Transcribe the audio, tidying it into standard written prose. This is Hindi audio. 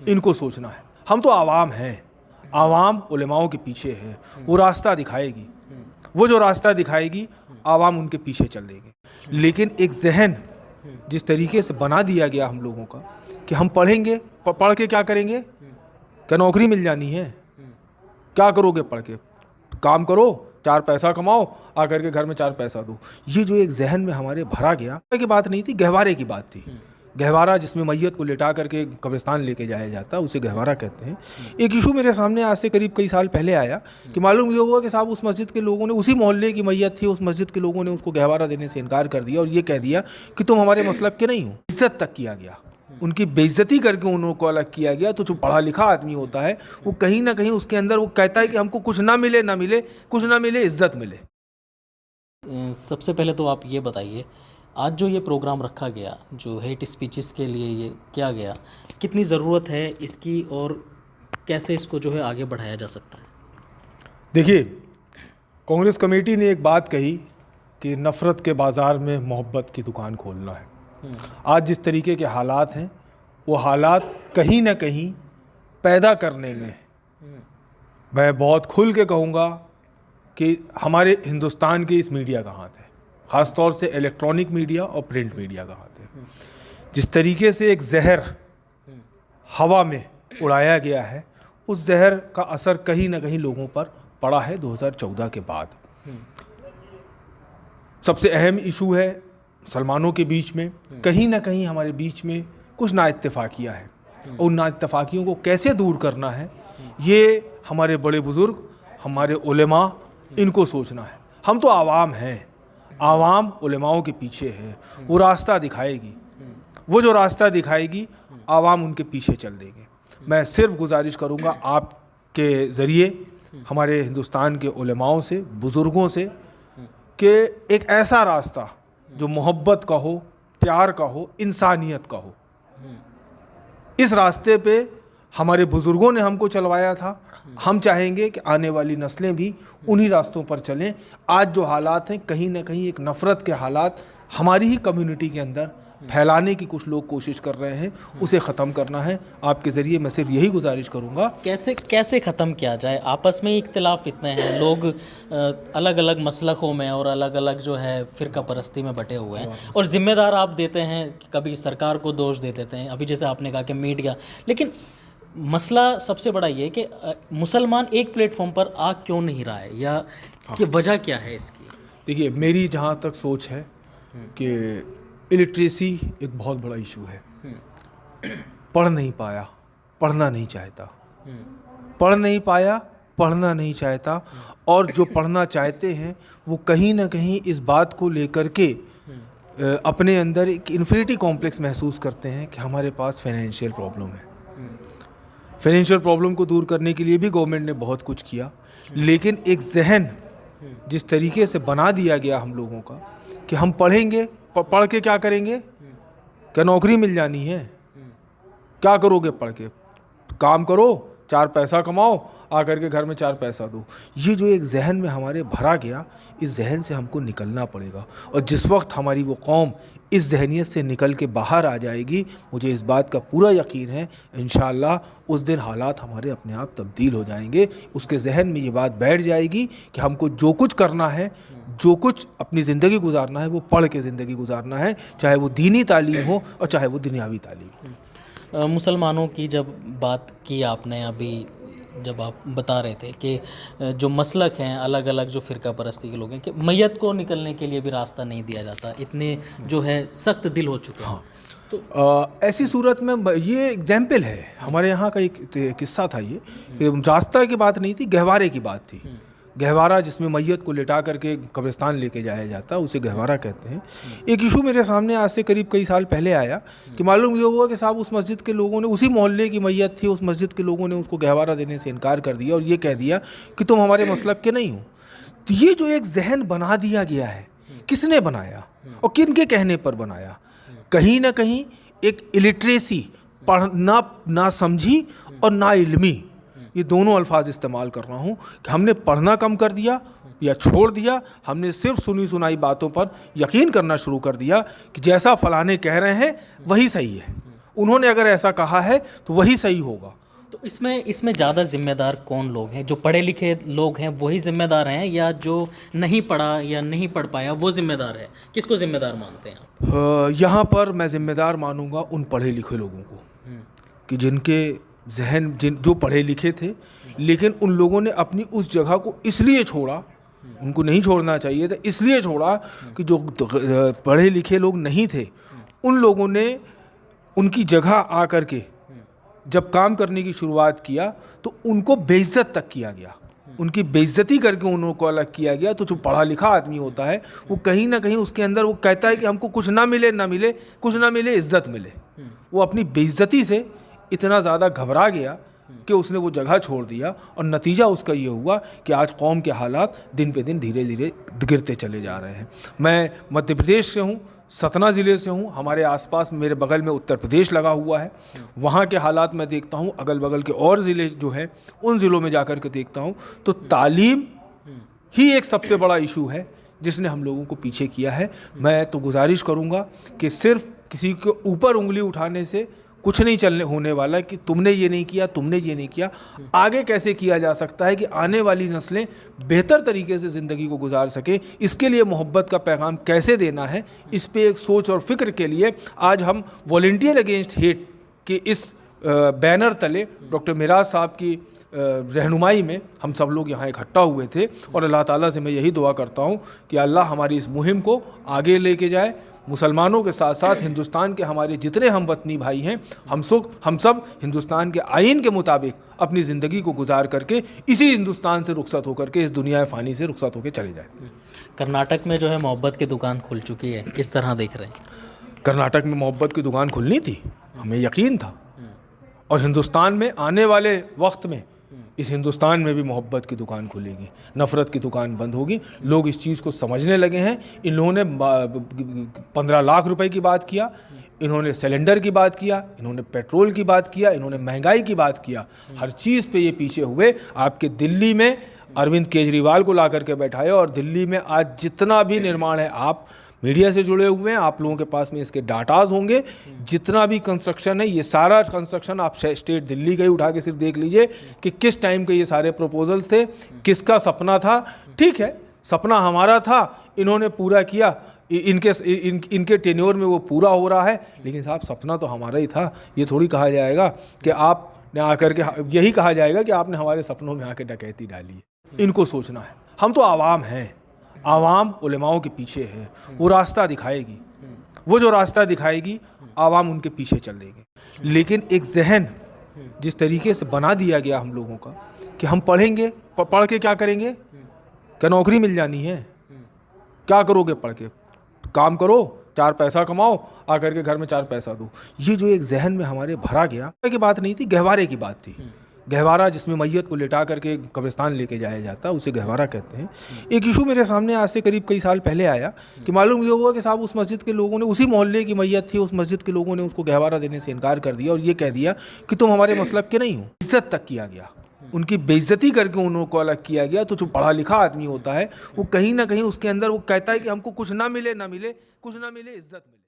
इनको सोचना है। हम तो आवाम हैं, आवाम उलेमाओं के पीछे है, वो रास्ता दिखाएगी, वो जो रास्ता दिखाएगी आवाम उनके पीछे चल देंगे। लेकिन एक जहन जिस तरीके से बना दिया गया हम लोगों का कि हम पढ़ेंगे, पढ़ के क्या करेंगे, क्या नौकरी मिल जानी है, क्या करोगे पढ़ के, काम करो, चार पैसा कमाओ, आकर के घर में चार पैसा दो। ये जो एक जहन में हमारे भरा गया की बात नहीं थी, गहवारे की बात थी। गहवारा जिसमें मैयत को लिटा करके कब्रिस्तान लेके जाया जाता है उसे गहवारा कहते हैं। एक इशू मेरे सामने आज से करीब कई साल पहले आया कि मालूम ये हुआ कि साहब उस मस्जिद के लोगों ने, उसी मोहल्ले की मैयत थी, उस मस्जिद के लोगों ने उसको गहवारा देने से इनकार कर दिया और ये कह दिया कि तुम हमारे मसलब के नहीं हो। इज्जत तक किया गया, उनकी बेइज्जती करके उनको अलग किया गया। तो जो पढ़ा लिखा आदमी होता है वो कहीं ना कहीं उसके अंदर वो कहता है कि हमको कुछ ना मिले, ना मिले, कुछ ना मिले, इज्जत मिले। सबसे पहले तो आप ये बताइए, आज जो ये प्रोग्राम रखा गया, जो हेट स्पीचेस के लिए ये किया गया, कितनी ज़रूरत है इसकी और कैसे इसको जो है आगे बढ़ाया जा सकता है? देखिए, कांग्रेस कमेटी ने एक बात कही कि नफ़रत के बाज़ार में मोहब्बत की दुकान खोलना है। आज जिस तरीके के हालात हैं वो हालात कहीं ना कहीं पैदा करने में, मैं बहुत खुल के कहूँगा कि हमारे हिंदुस्तान के इस मीडिया का हाथ है, ख़ास तौर से इलेक्ट्रॉनिक मीडिया और प्रिंट मीडिया का हाथ है। जिस तरीके से एक जहर हवा में उड़ाया गया है, उस जहर का असर कहीं ना कहीं लोगों पर पड़ा है 2014 के बाद। सबसे अहम इशू है मुसलमानों के बीच में, कहीं ना कहीं हमारे बीच में कुछ नाइत्तेफाकियाँ हैं और उन नाइत्तेफाकियों को कैसे दूर करना है ये हमारे बड़े बुज़ुर्ग, हमारे उलेमा, इनको सोचना है। हम तो आवाम हैं, आवाम उलेमाओं के पीछे है, वो रास्ता दिखाएगी, वो जो रास्ता दिखाएगी आवाम उनके पीछे चल देंगे। मैं सिर्फ गुजारिश करूंगा आपके ज़रिए हमारे हिंदुस्तान के उलेमाओं से, बुज़ुर्गों से, कि एक ऐसा रास्ता जो मोहब्बत का हो, प्यार का हो, इंसानियत का हो, इस रास्ते पे हमारे बुज़ुर्गों ने हमको चलवाया था। हम चाहेंगे कि आने वाली नस्लें भी उन्हीं रास्तों पर चलें। आज जो हालात हैं, कहीं ना कहीं एक नफ़रत के हालात हमारी ही कम्युनिटी के अंदर फैलाने की कुछ लोग कोशिश कर रहे हैं, उसे ख़त्म करना है। आपके ज़रिए मैं सिर्फ यही गुजारिश करूँगा। कैसे ख़त्म किया जाए? आपस में इख्तिलाफ इतने हैं, लोग अलग अलग मसलकों में और अलग अलग जो है फ़िरका परस्ती में बटे हुए हैं, और ज़िम्मेदार आप देते हैं, कभी सरकार को दोष दे देते हैं, अभी जैसे आपने कहा कि मीडिया। लेकिन मसला सबसे बड़ा ये है कि मुसलमान एक प्लेटफॉर्म पर आ क्यों नहीं रहा है, या कि वजह क्या है इसकी? देखिए, मेरी जहाँ तक सोच है कि इलिटरेसी एक बहुत बड़ा इशू है। पढ़ नहीं पाया, पढ़ना नहीं चाहता, पढ़ नहीं पाया, पढ़ना नहीं चाहता, और जो पढ़ना चाहते हैं वो कहीं ना कहीं इस बात को लेकर के अपने अंदर एक इन्फिनिटी कॉम्प्लेक्स महसूस करते हैं कि हमारे पास फाइनेंशियल प्रॉब्लम है। फाइनेंशियल प्रॉब्लम को दूर करने के लिए भी गवर्नमेंट ने बहुत कुछ किया, लेकिन एक जहन जिस तरीके से बना दिया गया हम लोगों का कि हम पढ़ेंगे, पढ़ के क्या करेंगे, क्या नौकरी मिल जानी है, क्या करोगे पढ़ के, काम करो, चार पैसा कमाओ, आकर के घर में चार पैसा दो। ये जो एक जहन में हमारे भरा गया, इस जहन से हमको निकलना पड़ेगा। और जिस वक्त हमारी वो कौम इस जहनीत से निकल के बाहर आ जाएगी, मुझे इस बात का पूरा यकीन है इंशाअल्लाह उस दिन हालात हमारे अपने आप तब्दील हो जाएंगे। उसके जहन में ये बात बैठ जाएगी कि हमको जो कुछ करना है, जो कुछ अपनी ज़िंदगी गुजारना है, वो पढ़ के ज़िंदगी गुजारना है, चाहे वो दीनी तालीम हो और चाहे वो दुनियावी तालीम हो। मुसलमानों की जब बात की आपने अभी, जब आप बता रहे थे कि जो मसलक हैं, अलग अलग जो फ़िरका परस्ती के लोग हैं, कि मैयत को निकलने के लिए भी रास्ता नहीं दिया जाता, इतने जो है सख्त दिल हो चुके हैं। हाँ, तो ऐसी सूरत में ये एग्जाम्पल है, हमारे यहाँ का एक किस्सा था ये, कि रास्ता की बात नहीं थी, गहवारे की बात थी। गहवारा जिसमें मैयत को लिटा करके कब्रिस्तान लेके जाया जाता, उसे गहवारा कहते हैं। एक इशू मेरे सामने आज से करीब कई साल पहले आया कि मालूम ये हुआ कि साहब उस मस्जिद के लोगों ने, उसी मोहल्ले की मैयत थी, उस मस्जिद के लोगों ने उसको गहवारा देने से इनकार कर दिया और ये कह दिया कि तुम हमारे मसलब के नहीं हो। तो ये जो एक जहन बना दिया गया है, किसने बनाया और किन के कहने पर बनाया? कहीं ना कहीं एक इलिटरेसी, पढ़ना ना समझी और ना इल्मी, ये दोनों अल्फाज इस्तेमाल कर रहा हूँ कि हमने पढ़ना कम कर दिया या छोड़ दिया। हमने सिर्फ सुनी सुनाई बातों पर यकीन करना शुरू कर दिया कि जैसा फलाने कह रहे हैं वही सही है, उन्होंने अगर ऐसा कहा है तो वही सही होगा। तो इसमें ज़्यादा जिम्मेदार कौन लोग हैं? जो पढ़े लिखे लोग हैं वही जिम्मेदार हैं, या जो नहीं पढ़ा या नहीं पढ़ पाया वो जिम्मेदार है? किसको जिम्मेदार मानते हैं आप? यहाँ पर मैं जिम्मेदार मानूंगा उन पढ़े लिखे लोगों को, कि जिनके जहन जो पढ़े लिखे थे, लेकिन उन लोगों ने अपनी उस जगह को इसलिए छोड़ा, उनको नहीं छोड़ना चाहिए था, इसलिए छोड़ा कि जो पढ़े लिखे लोग नहीं थे उन लोगों ने उनकी जगह आकर के जब काम करने की शुरुआत किया तो उनको बेइज्जत तक किया गया, उनकी बेइज्जती करके उनको अलग किया गया। तो जो पढ़ा लिखा आदमी होता है वो कहीं ना कहीं उसके अंदर वो कहता है कि हमको कुछ ना मिले कुछ ना मिले इज्जत मिले। वो अपनी बेइज्जती से इतना ज़्यादा घबरा गया कि उसने वो जगह छोड़ दिया, और नतीजा उसका ये हुआ कि आज कौम के हालात दिन पे दिन धीरे धीरे गिरते चले जा रहे हैं। मैं मध्य प्रदेश से हूँ, सतना ज़िले से हूँ, हमारे आसपास मेरे बगल में उत्तर प्रदेश लगा हुआ है, वहाँ के हालात मैं देखता हूँ, अगल बगल के और ज़िले जो हैं उन ज़िलों में जाकर के देखता हूँ, तो तालीम ही एक सबसे बड़ा इशू है जिसने हम लोगों को पीछे किया है। मैं तो गुजारिश करूँगा कि सिर्फ किसी के ऊपर उंगली उठाने से कुछ नहीं चलने होने वाला कि तुमने ये नहीं किया, तुमने ये नहीं किया। आगे कैसे किया जा सकता है कि आने वाली नस्लें बेहतर तरीके से ज़िंदगी को गुजार सके, इसके लिए मोहब्बत का पैगाम कैसे देना है, इस पे एक सोच और फिक्र के लिए आज हम वॉलंटियर अगेंस्ट हेट के इस बैनर तले डॉक्टर मिराज साहब की रहनुमाई में हम सब लोग यहाँ इकट्ठा हुए थे। और अल्लाह ताला से मैं यही दुआ करता हूँ कि अल्लाह हमारी इस मुहिम को आगे लेके जाए। मुसलमानों के साथ साथ हिंदुस्तान के हमारे जितने हम वतनी भाई हैं, हम सब हिंदुस्तान के आइन के मुताबिक अपनी ज़िंदगी को गुजार करके इसी हिंदुस्तान से रुखसत होकर के इस दुनिया फ़ानी से रुखसत होकर चले जाए। कर्नाटक में जो है मोहब्बत की दुकान खुल चुकी है, किस तरह देख रहे हैं? कर्नाटक में मोहब्बत की दुकान खुलनी थी, हमें यकीन था, और हिंदुस्तान में आने वाले वक्त में इस हिंदुस्तान में भी मोहब्बत की दुकान खुलेगी, नफ़रत की दुकान बंद होगी। लोग इस चीज़ को समझने लगे हैं। इन लोगों ने 15 लाख रुपए की बात किया, इन्होंने सिलेंडर की बात किया, इन्होंने पेट्रोल की बात किया, इन्होंने महंगाई की बात किया, हर चीज़ पे ये पीछे हुए। आपके दिल्ली में अरविंद केजरीवाल को ला करके बैठाए, और दिल्ली में आज जितना भी निर्माण है, आप मीडिया से जुड़े हुए हैं, आप लोगों के पास में इसके डाटाज होंगे, जितना भी कंस्ट्रक्शन है, ये सारा कंस्ट्रक्शन आप स्टेट दिल्ली का ही उठा के सिर्फ देख लीजिए कि किस टाइम के ये सारे प्रपोजल्स थे, किसका सपना था। ठीक है, सपना हमारा था, इन्होंने पूरा किया, इनके टेन्योर में वो पूरा हो रहा है, लेकिन साहब सपना तो हमारा ही था। ये थोड़ी कहा जाएगा कि आपने आकर के, यही कहा जाएगा कि आपने हमारे सपनों में आके डकैती डाली है। इनको सोचना है, हम तो आवाम हैं, आवाम उलेमाओं के पीछे है, वो रास्ता दिखाएगी, वो जो रास्ता दिखाएगी आवाम उनके पीछे चल देंगे। लेकिन एक जहन जिस तरीके से बना दिया गया हम लोगों का कि हम पढ़ेंगे, पढ़ के क्या करेंगे, क्या नौकरी मिल जानी है, क्या करोगे पढ़ के, काम करो, 4 पैसा कमाओ, आकर के घर में 4 पैसा दो। ये जो एक जहन में हमारे भरा गया, की बात नहीं थी, गहवारे की बात थी। गहवारा जिसमें मैयत को लिटा करके कब्रिस्तान लेके जाया जाता है, उसे गहवारा कहते हैं। एक इशू मेरे सामने आज से करीब कई साल पहले आया कि मालूम ये हुआ कि साहब उस मस्जिद के लोगों ने, उसी मोहल्ले की मैयत थी, उस मस्जिद के लोगों ने उसको गहवारा देने से इनकार कर दिया और ये कह दिया कि तुम हमारे मसलब के नहीं हो। इज्जत तक किया गया, उनकी बेइज्जती करके उनको अलग किया गया। तो जो पढ़ा लिखा आदमी होता है वो कहीं ना कहीं उसके अंदर वो कहता है कि हमको कुछ ना मिले, कुछ ना मिले, इज्जत मिले।